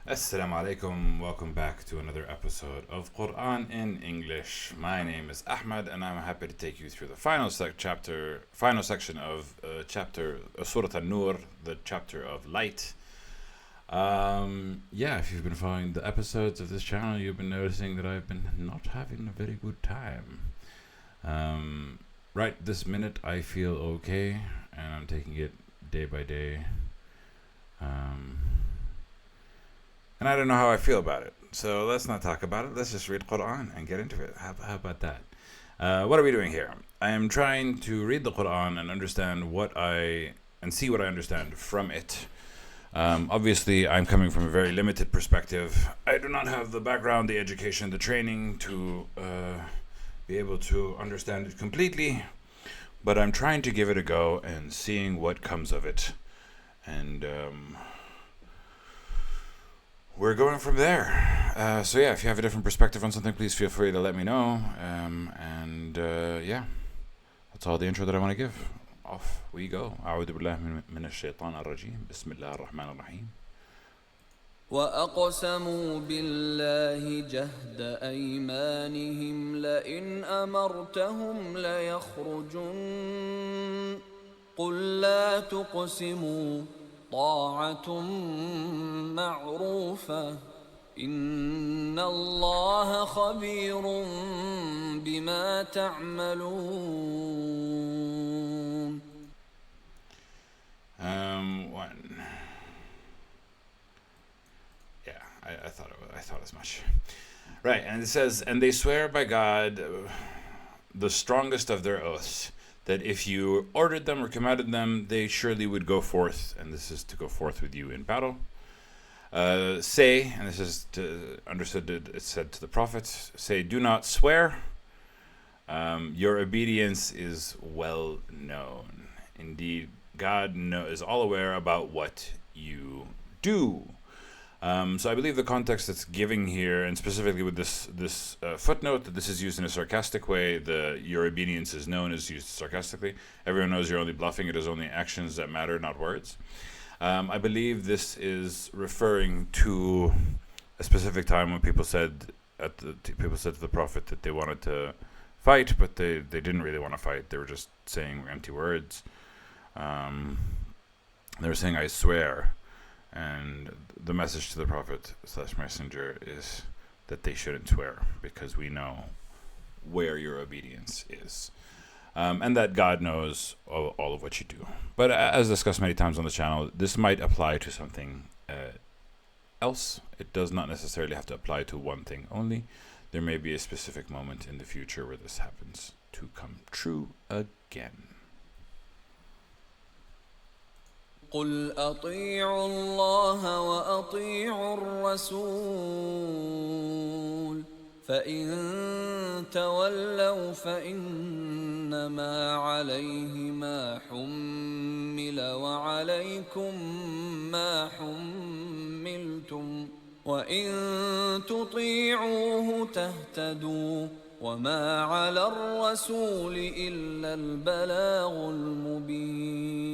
Assalamu alaikum. Welcome back to another episode of Quran in English. My name is Ahmad, and I'm happy to take you through the final section of chapter Surah An-Nur, the chapter of light. If you've been following the episodes of this channel, you've been noticing that I've been not having a very good time. Right this minute, I feel okay, and I'm taking it day by day. And I don't know how I feel about it. So let's not talk about it. Let's just read Quran and get into it. How about that? What are we doing here? I am trying to read the Quran and understand see what I understand from it. Obviously, I'm coming from a very limited perspective. I do not have the background, the education, the training to be able to understand it completely. But I'm trying to give it a go and seeing what comes of it. And we're going from there. If you have a different perspective on something, please feel free to let me know. That's all the intro that I want to give. Off we go. أعوذ بالله من الشيطان الرجيم. بسم الله الرحمن الرحيم. وأقسموا بالله جهد أيمانهم لئن أمرتهم ليخرجن قل لا تقسموا طاعة معروفة إن الله خبير بما تعملون. I thought as much. Right, and it says, and they swear by God, the strongest of their oaths, that if you ordered them or commanded them, they surely would go forth, and this is to go forth with you in battle. Say, and this is it said to the prophets, say, do not swear. Your obedience is well known. Indeed, God is all aware about what you do. So I believe the context that's giving here, and specifically with this footnote, that this is used in a sarcastic way. Your obedience is known is used sarcastically. Everyone knows you're only bluffing. It is only actions that matter, not words. I believe this is referring to a specific time when people said to the Prophet that they wanted to fight, but they didn't really want to fight. They were just saying empty words. They were saying, "I swear." And the message to the Prophet / Messenger is that they shouldn't swear because we know where your obedience is. And that God knows all of what you do. But as discussed many times on the channel, this might apply to something else. It does not necessarily have to apply to one thing only. There may be a specific moment in the future where this happens to come true again. قل أطيعوا الله وأطيعوا الرسول فإن تولوا فإنما عليه ما حمل وعليكم ما حملتم وإن تطيعوه تهتدوا وما على الرسول إلا البلاغ المبين.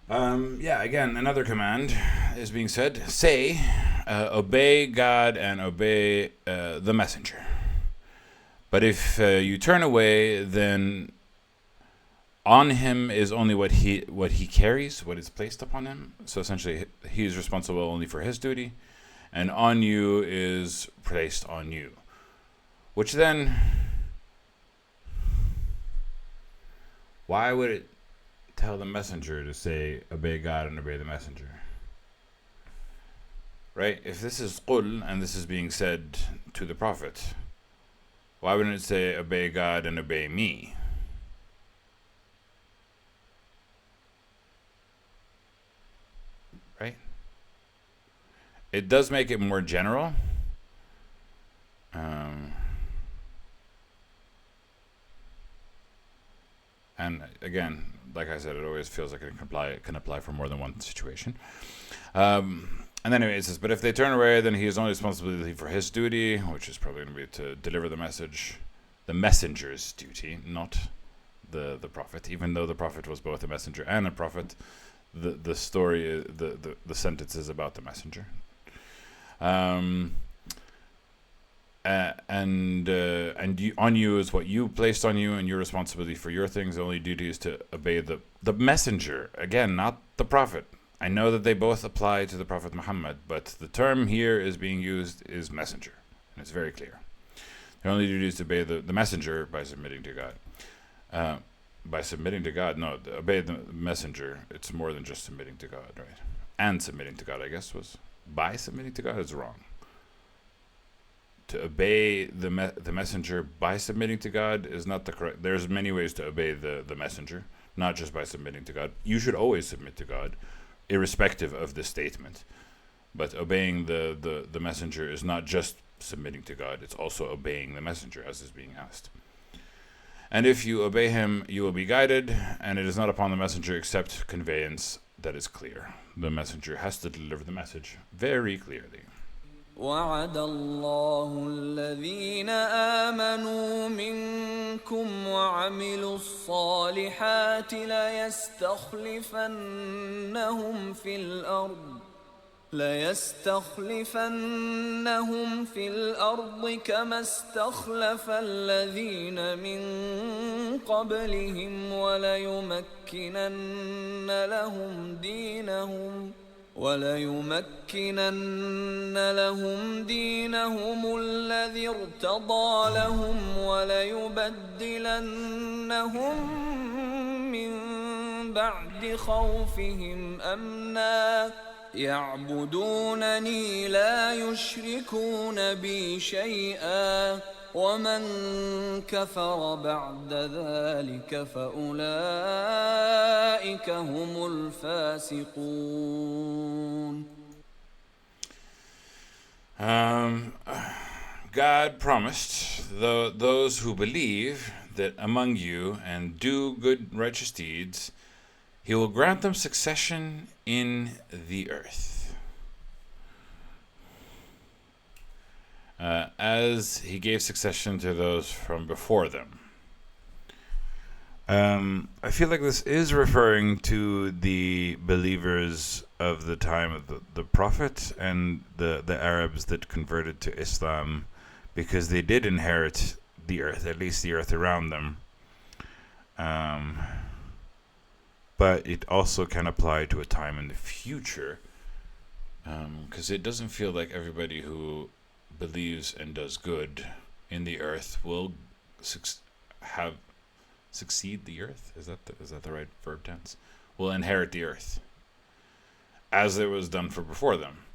Again, another command is being said. Say, obey God and obey the messenger. But if you turn away, then on him is only what he carries, what is placed upon him. So essentially, he is responsible only for his duty, and on you is placed on you. Which then, why would it tell the messenger to say, obey God and obey the messenger? Right? If this is qul and this is being said to the Prophet, why wouldn't it say, obey God and obey me? Right? It does make it more general. And again, like I said, it always feels like it can apply for more than one situation. And then anyway, it says, but if they turn away, then he is only responsible for his duty, which is probably going to be to deliver the message, the messenger's duty, not the prophet. Even though the prophet was both a messenger and a prophet, the story, the sentence is about the messenger. And on you is what you placed on you, and your responsibility for your things. The only duty is to obey the messenger. Again, not the prophet. I know that they both apply to the Prophet Muhammad, but the term here is being used is messenger, and it's very clear. The only duty is to obey the messenger by submitting to God. By submitting to God, no, obey the messenger. It's more than just submitting to God, right? And submitting to God, I guess, was by submitting to God is wrong. To obey the messenger by submitting to God is not the correct. There's many ways to obey the messenger, not just by submitting to God. You should always submit to God, irrespective of the statement. But obeying the messenger is not just submitting to God, it's also obeying the messenger as is being asked. And if you obey him, you will be guided, and it is not upon the messenger except conveyance that is clear. The messenger has to deliver the message very clearly. وعد الله الذين آمنوا منكم وعملوا الصالحات ليستخلفنهم في الأرض كما استخلف الذين من قبلهم وليمكنن لهم دينهم الذي ارتضى لهم وليبدلنهم من بعد خوفهم أمنا يعبدونني لا يشركون بي شيئا ومن كفر بعد ذلك فأولئك هم الفاسقون. God promised those who believe that among you and do good righteous deeds, he will grant them succession in the earth, as he gave succession to those from before them. I feel like this is referring to the believers of the time of the Prophet and the Arabs that converted to Islam, because they did inherit the earth, at least the earth around them. But it also can apply to a time in the future, because it doesn't feel like everybody who believes and does good in the earth will succeed the earth. Is that the right verb tense? Will inherit the earth, as it was done for before them.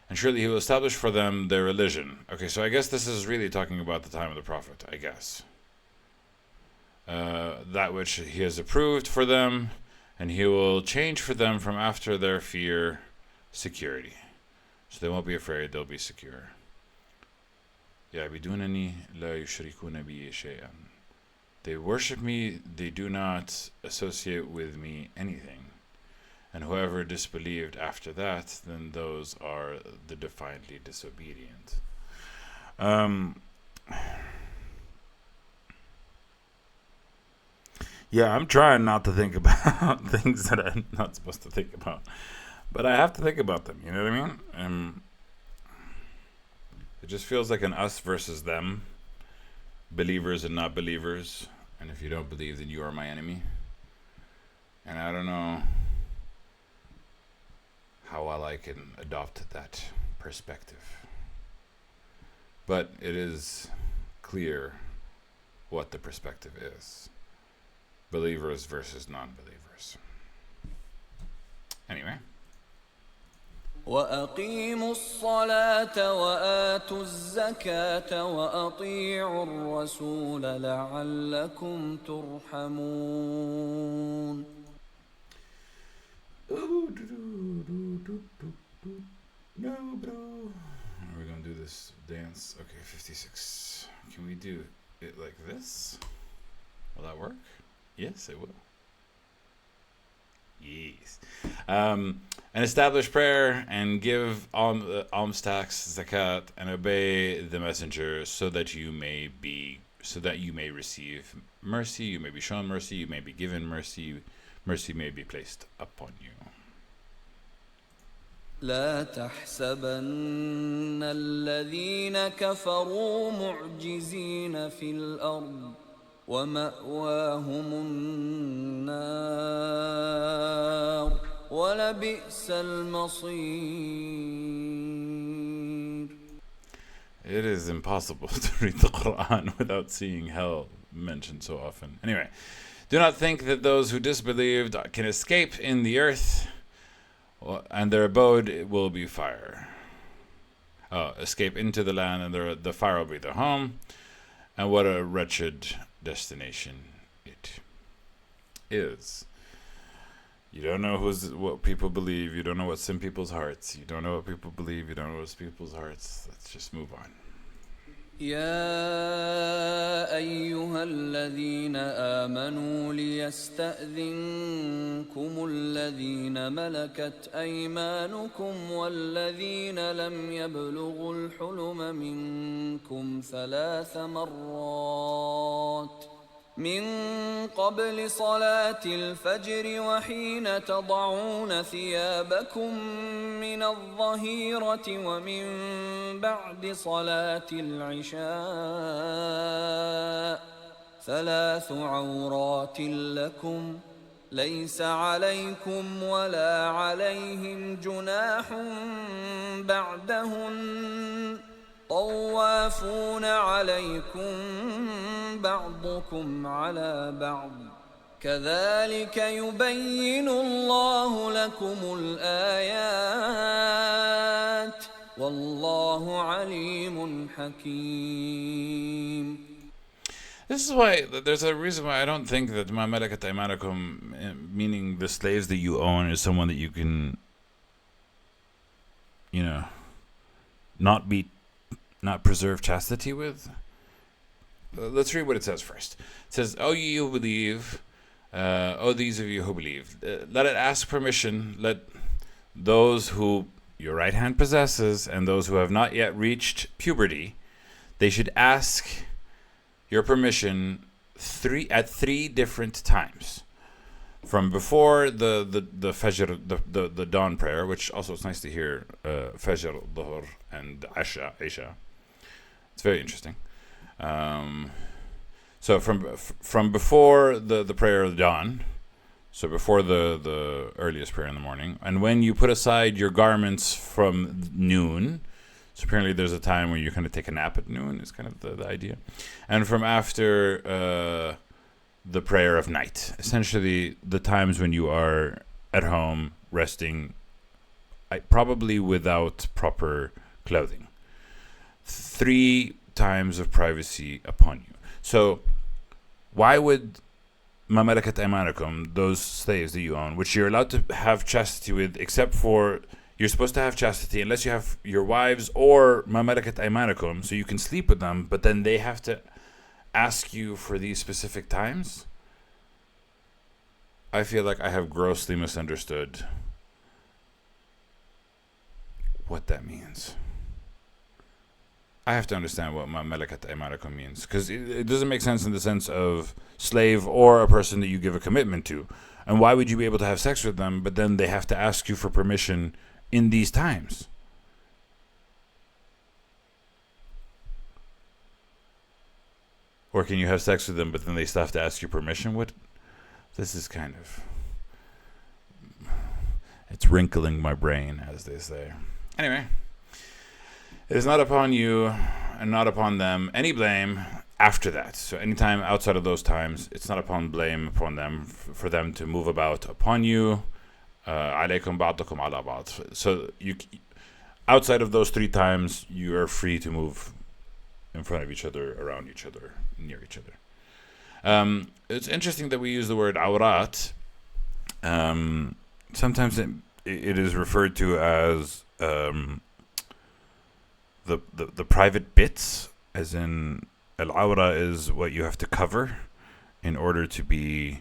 And surely he will establish for them their religion. Okay, so I guess this is really talking about the time of the Prophet, I guess. That which he has approved for them, and he will change for them from after their fear security. So they won't be afraid, they'll be secure. يعبدونني لا يشركون بي شيئا. They worship me, they do not associate with me anything. And whoever disbelieved after that, then those are the defiantly disobedient. Yeah, I'm trying not to think about things that I'm not supposed to think about. But I have to think about them, you know what I mean? It just feels like an us versus them. Believers and not believers. And if you don't believe, then you are my enemy. And I don't know how well I can adopt that perspective. But it is clear what the perspective is. Believers versus non-believers. Anyway. وأقيموا الصلاة وآتوا الزكاة وأطيعوا الرسول لعلكم ترحمون. No, bro. We're gonna do this dance. Okay, 56. Can we do it like this? Will that work? Yes, it will. Yes. And establish prayer and give alms tax, zakat, and obey the messenger, so that you may receive mercy, you may be shown mercy, you may be given mercy, mercy may be placed upon you. لا تحسبن الذين كفروا معجزين في الأرض ومأواهم النار ولبئس المصير. It is impossible to read the Quran without seeing hell mentioned so often. Anyway, do not think that those who disbelieved can escape in the earth, and their abode will be fire. Escape into the land, and the fire will be their home. And what a wretched destination it is. You don't know what people believe. You don't know what's in people's hearts. You don't know what people believe. You don't know what's in people's hearts. Let's just move on. يا أيها الذين آمنوا ليستأذنكم الذين ملكت أيمانكم والذين لم يبلغوا الحلم منكم 3 مرات من قبل صلاة الفجر وحين تضعون ثيابكم من الظهيرة ومن بعد صلاة العشاء 3 عورات لكم ليس عليكم ولا عليهم جناح بعدهن طوافون عليكم بعضكم على بعض كذلك يبين الله لكم الآيات والله عليم حكيم. This is why there's a reason why I don't think that ma malakat aymanakum, meaning the slaves that you own, is someone that you can, not preserve chastity with. Let's read what it says first. It says, "O ye who believe, O these of you who believe, let it ask permission. Let those who your right hand possesses and those who have not yet reached puberty, they should ask your permission at 3 different times. From before the Fajr, the dawn prayer, which also it's nice to hear Fajr, Dhuhr, and Isha. It's very interesting. So from before the prayer of the dawn, so before the earliest prayer in the morning, and when you put aside your garments from noon, so apparently there's a time where you kind of take a nap at noon, is kind of the idea, and from after the prayer of night, essentially the times when you are at home resting, probably without proper clothing. 3 times of privacy upon you. So why would ma malakat aymanakum, those slaves that you own, which you're allowed to have chastity with, except for you're supposed to have chastity unless you have your wives or ma malakat aymanakum, so you can sleep with them, but then they have to ask you for these specific times? I feel like I have grossly misunderstood what that means. I have to understand what ma malakat aymanakum means, because it doesn't make sense in the sense of slave or a person that you give a commitment to. And why would you be able to have sex with them, but then they have to ask you for permission in these times? Or can you have sex with them, but then they still have to ask you permission? This is kind of, it's wrinkling my brain, as they say. Anyway, it is not upon you and not upon them any blame after that. So anytime outside of those times, it's not upon blame upon them for them to move about upon you. عليكم بعضكم على بعض. So you, outside of those 3 times, you are free to move in front of each other, around each other, near each other. It's interesting that we use the word awrat. Sometimes it is referred to as the private bits, as in al-awra is what you have to cover in order to be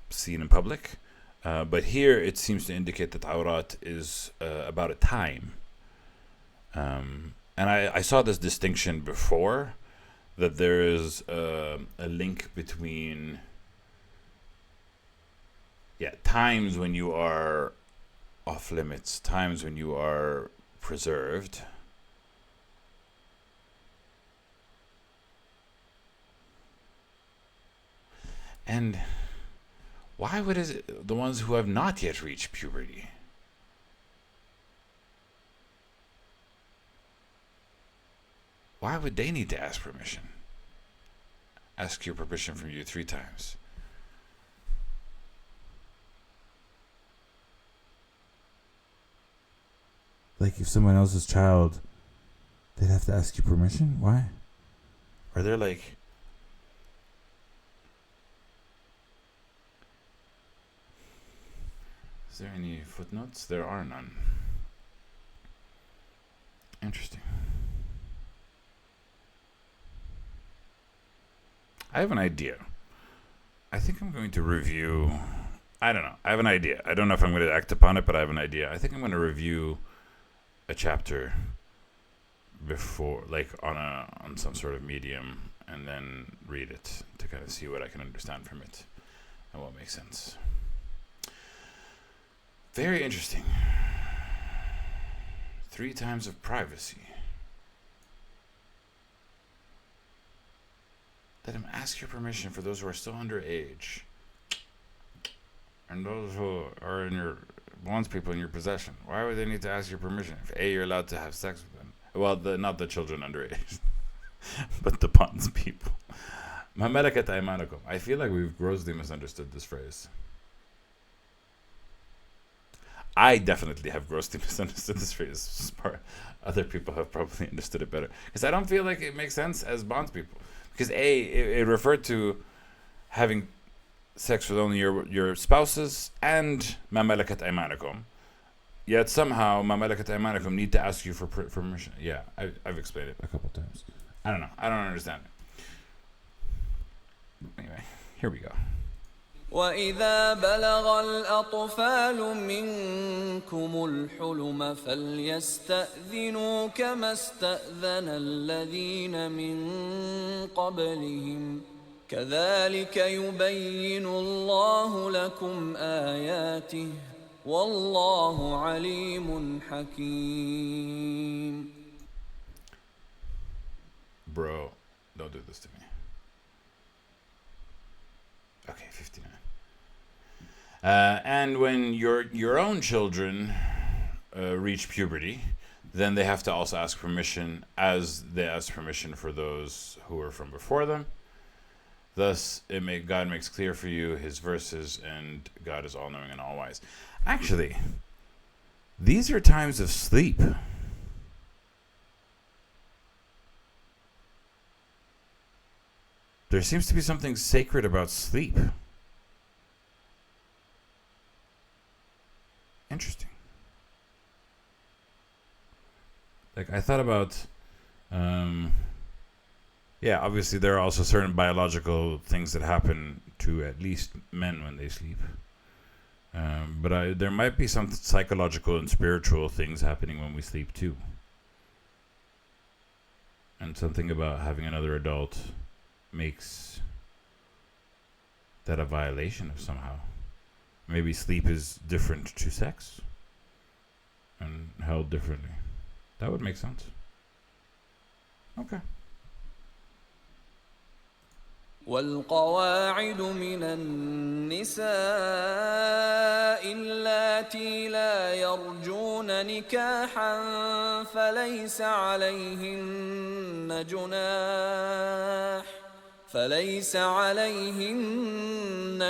seen in public. But here it seems to indicate that awrat is about a time. And I saw this distinction before, that there is a link between times when you are off limits, times when you are preserved. And why would it the ones who have not yet reached puberty? Why would they need to ask permission? Ask your permission from you 3 times. Like if someone else's child, they'd have to ask you permission? Why? Or they're like, is there any footnotes? There are none. Interesting. I have an idea. I think I'm going to review. I don't know. I have an idea. I don't know if I'm going to act upon it, but I have an idea. I think I'm going to review a chapter before, like on some sort of medium, and then read it to kind of see what I can understand from it and what makes sense. Very interesting. 3 times of privacy. Let him ask your permission for those who are still underage, and those who are in your bonds people in your possession. Why would they need to ask your permission if A, you're allowed to have sex with them? Well, not the children underage, but the bonds people. Ma malakat aymanakum. I feel like we've grossly misunderstood this phrase. I definitely have grossly misunderstood this phrase. Other people have probably understood it better, because I don't feel like it makes sense as bonds people. Because A, it referred to having sex with only your spouses and ma malakat aymanakum. Yet somehow ma malakat aymanakum need to ask you for permission. Yeah, I've explained it a couple times. I don't know. I don't understand it. Anyway, here we go. وإذا بلغ الأطفال منكم الحلم فليستأذنوا كما استأذن الذين من قبلهم كذلك يبين الله لكم آياته والله عليم حكيم. Bro, don't do this to me. Okay, 59. And when your own children reach puberty, then they have to also ask permission, as they ask permission for those who are from before them. Thus, God makes clear for you His verses, and God is all-knowing and all-wise. Actually, these are times of sleep. There seems to be something sacred about sleep. Interesting. Like, I thought about, obviously there are also certain biological things that happen to at least men when they sleep. But there might be some psychological and spiritual things happening when we sleep too. And something about having another adult makes that a violation of somehow. Maybe sleep is different to sex and held differently. That would make sense. Okay. والقواعد من النساء اللاتي لا يرجون نكاحا فليس عليهن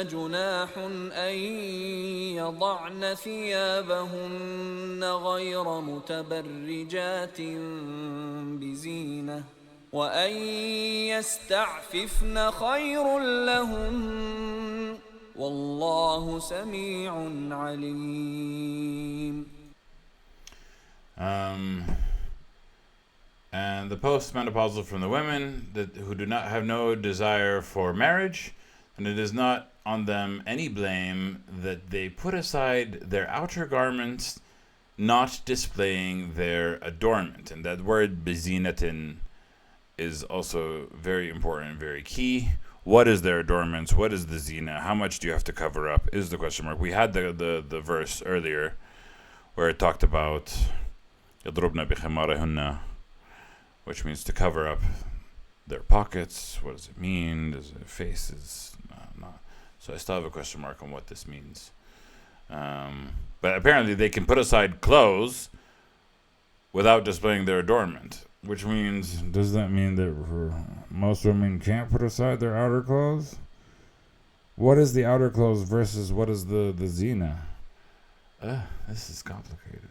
جناح أن يضعن ثيابهن غير متبرجات بزينة وأن يستعففن خير لهن والله سميع عليم. And the postmenopausal from the women who do not have no desire for marriage, and it is not on them any blame that they put aside their outer garments, not displaying their adornment. And that word bezinatin is also very important and very key. What is their adornments? What is the zina? How much do you have to cover up? Is the question mark. We had the verse earlier where it talked about يضربن بخمارهن, which means to cover up their pockets. What does it mean? Does it faces? No. So I still have a question mark on what this means. But apparently they can put aside clothes without displaying their adornment, which means, Does that mean that most women can't put aside their outer clothes? What is the outer clothes versus what is the zina? this is complicated.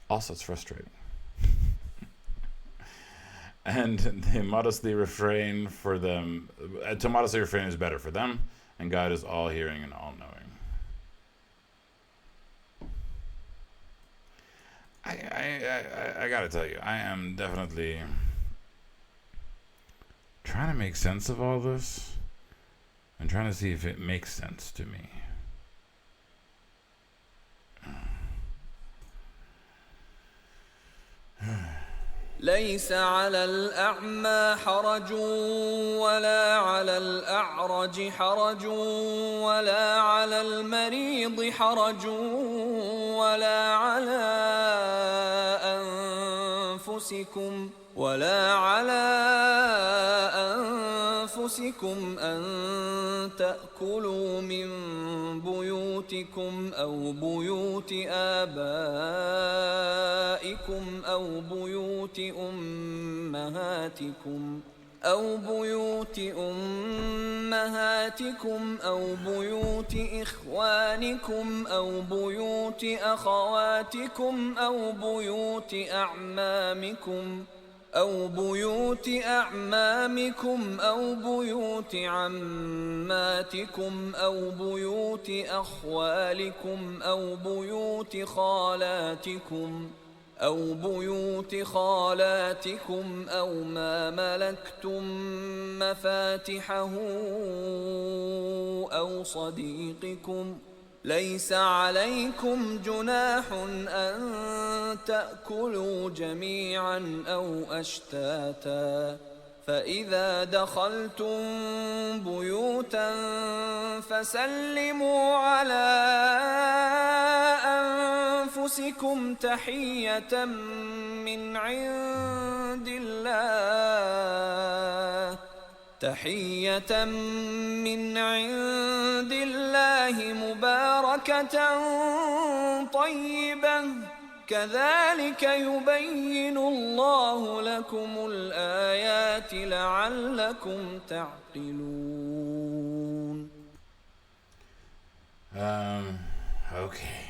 Also, it's frustrating. And they modestly refrain for them. To modestly refrain is better for them, and God is all hearing and all knowing. I gotta tell you, I am definitely trying to make sense of all this and trying to see if it makes sense to me. ليس على الأعمى حرج ولا على الأعرج حرج ولا على المريض حرج ولا على أنفسكم أن تأكلوا من بيوتكم أو بيوت آبائكم أو بيوت أمهاتكم أو بيوت إخوانكم أو بيوت أخواتكم أو بيوت أعمامكم أو بيوت عماتكم أو بيوت أخوالكم أو بيوت خالاتكم أو ما ملكتم مفاتحه أو صديقكم. ليس عليكم جناح أن تأكلوا جميعا أو أشتاتا فإذا دخلتم بيوتا فسلموا على أنفسكم تحية من عند الله مباركة طيبة كذلك يبين الله لكم الآيات لعلكم تعقلون. Okay.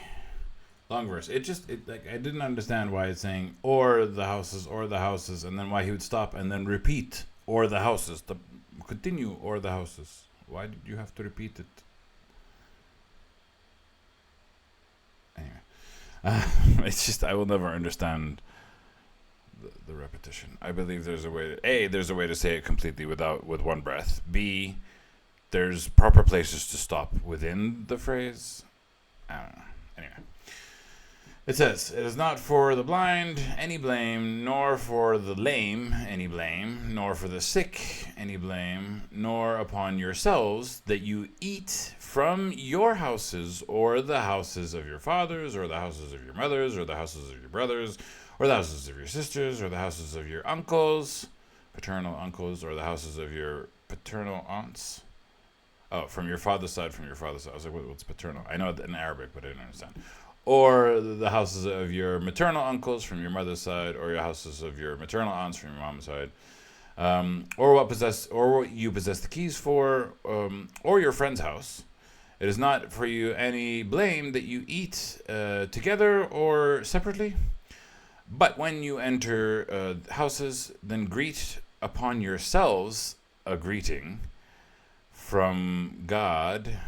Long verse. It like I didn't understand why it's saying or the houses, and then why he would stop and then repeat or the houses. Continue or the houses. Why did you have to repeat it? Anyway, it's just I will never understand the repetition. I believe there's a way to say it completely with one breath. B, there's proper places to stop within the phrase. I don't know. Anyway. It says, it is not for the blind any blame, nor for the lame any blame, nor for the sick any blame, nor upon yourselves that you eat from your houses or the houses of your fathers or the houses of your mothers or the houses of your brothers or the houses of your sisters or the houses of your uncles, paternal uncles, or the houses of your paternal aunts. Oh, from your father's side. I was like, what's paternal? I know it in Arabic, but I didn't understand. Or the houses of your maternal uncles from your mother's side, or your houses of your maternal aunts from your mom's side, or what you possess the keys for, or your friend's house. It is not for you any blame that you eat together or separately. But when you enter houses, then greet upon yourselves a greeting from God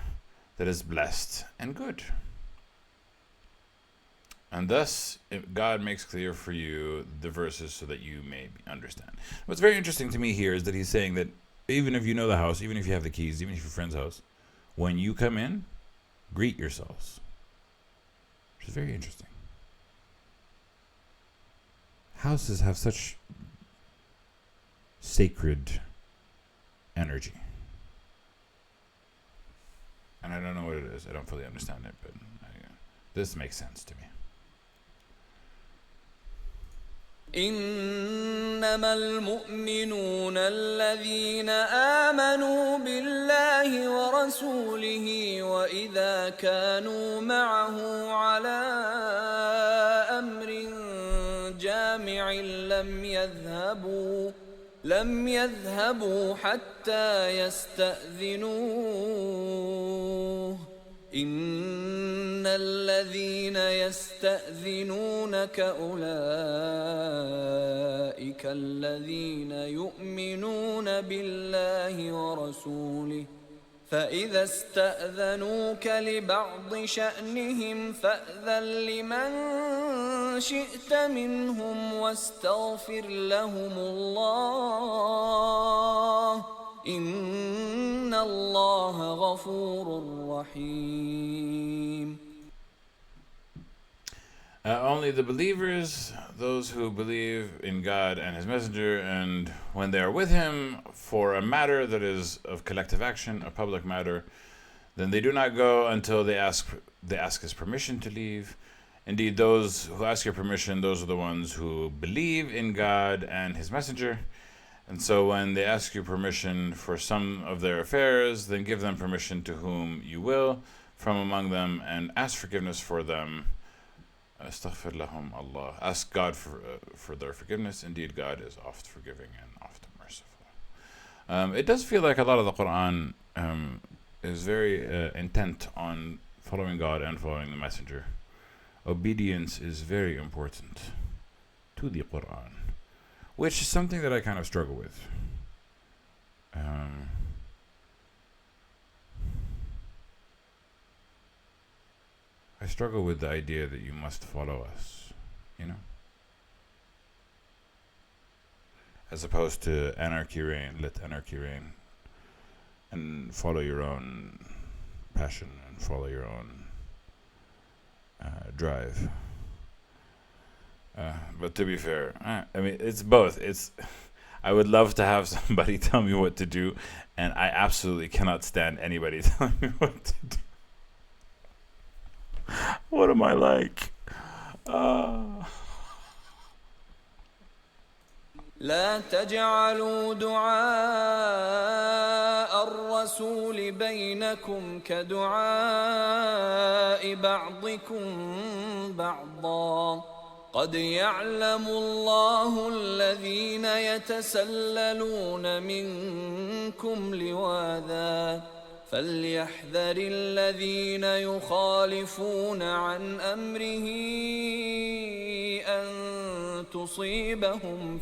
that is blessed and good. And thus, God makes clear for you the verses so that you may understand. What's very interesting to me here is that he's saying that even if you know the house, even if you have the keys, even if your friend's house, when you come in, greet yourselves. Which is very interesting. Houses have such sacred energy. And I don't know what it is. I don't fully understand it, but this makes sense to me. إنما المؤمنون الذين آمنوا بالله ورسوله وإذا كانوا معه على أمر جامع لم يذهبوا حتى يستأذنوه إن الذين يستأذنونك أولئك الذين يؤمنون بالله ورسوله فإذا استأذنوك لبعض شأنهم فأذن لمن شئت منهم واستغفر لهم الله إن الله غفور رحيم. Only the believers, those who believe in God and His Messenger, and when they are with Him for a matter that is of collective action, a public matter, then they do not go until they ask His permission to leave. Indeed, those who ask your permission, those are the ones who believe in God and His Messenger. And so when they ask you permission for some of their affairs, then give them permission to whom you will from among them and ask forgiveness for them. Astaghfir lahum Allah. Ask God for their forgiveness. Indeed, God is oft forgiving and oft merciful. It does feel like a lot of the Quran is very intent on following God and following the Messenger. Obedience is very important to the Quran, which is something that I kind of struggle with. I struggle with the idea that you must follow us, as opposed to anarchy reign, let anarchy reign, and follow your own passion and follow your own drive. But to be fair, I mean, it's both. I would love to have somebody tell me what to do, and I absolutely cannot stand anybody telling me what to do. What am I like? لا تجعلوا دعاء الرسول بينكم كدعاء بعضكم بعضا قد يعلم الله الذين يتسللون منكم لواذا فليحذر الذين يخالفون عن أمره أن تصيبهم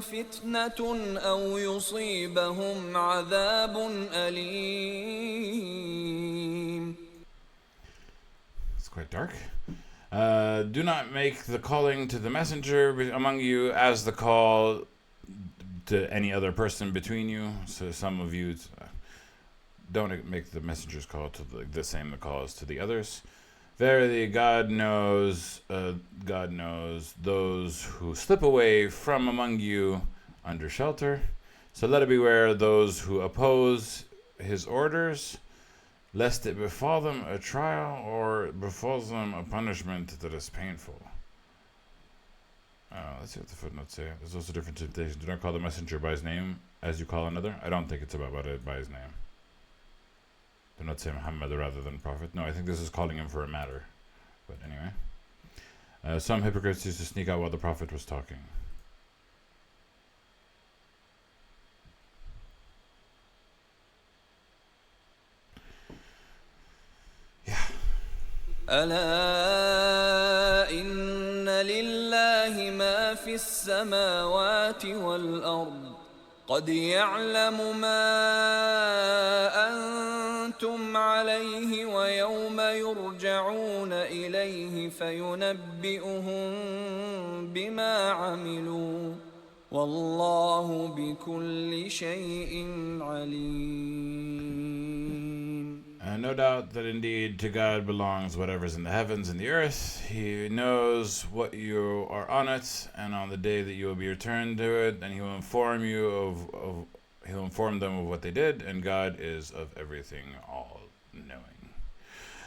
فتنة أو يصيبهم عذاب أليم. It's quite dark. Do not make the calling to the messenger among you as the call to any other person between you. So some of you don't make the messenger's call to the same the call as to the others. Verily, God knows those who slip away from among you under shelter. So let it beware those who oppose His orders, lest it befall them a trial or befalls them a punishment that is painful. Let's see what the footnotes say. There's also different interpretations. Do not call the messenger by his name as you call another. I don't think it's about it by his name. Do not say Muhammad rather than Prophet. No, I think this is calling him for a matter. But anyway. Some hypocrites used to sneak out while the Prophet was talking. Yeah. ألا إن لله ما في السماوات والأرض قد يعلم ما أنتم عليه ويوم يرجعون إليه فينبئهم بما عملوا والله بكل شيء عليم. No doubt that indeed to God belongs whatever's in the heavens and the earth. He knows what you are on it, and on the day that you will be returned to it, and He will inform you of He'll inform them of what they did, and God is of everything all-knowing.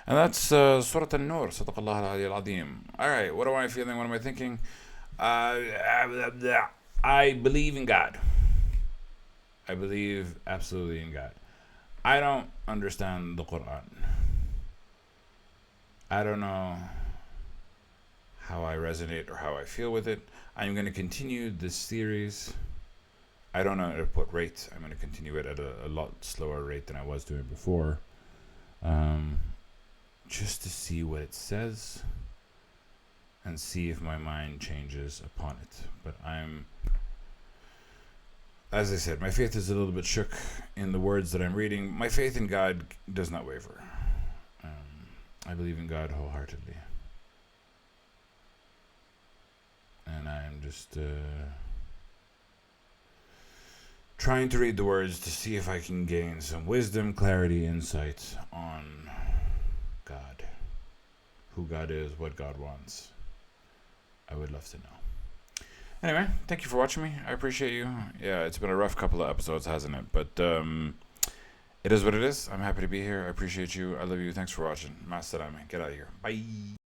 And that's Surah An-Nur, Sadaqallah al-Ali al-Azim. Alright, what am I feeling? What am I thinking? I believe in God. I believe absolutely in God. I don't understand the Quran. I don't know how I resonate or how I feel with it. I'm going to continue this series. I don't know at what rate. I'm going to continue it at a lot slower rate than I was doing before. Just to see what it says and see if my mind changes upon it. But as I said, my faith is a little bit shook in the words that I'm reading. My faith in God does not waver. I believe in God wholeheartedly. And I'm just trying to read the words to see if I can gain some wisdom, clarity, insight on God. Who God is, what God wants. I would love to know. Anyway, thank you for watching me. I appreciate you. Yeah, it's been a rough couple of episodes, hasn't it? But it is what it is. I'm happy to be here. I appreciate you. I love you. Thanks for watching. Ma salama. Get out of here. Bye.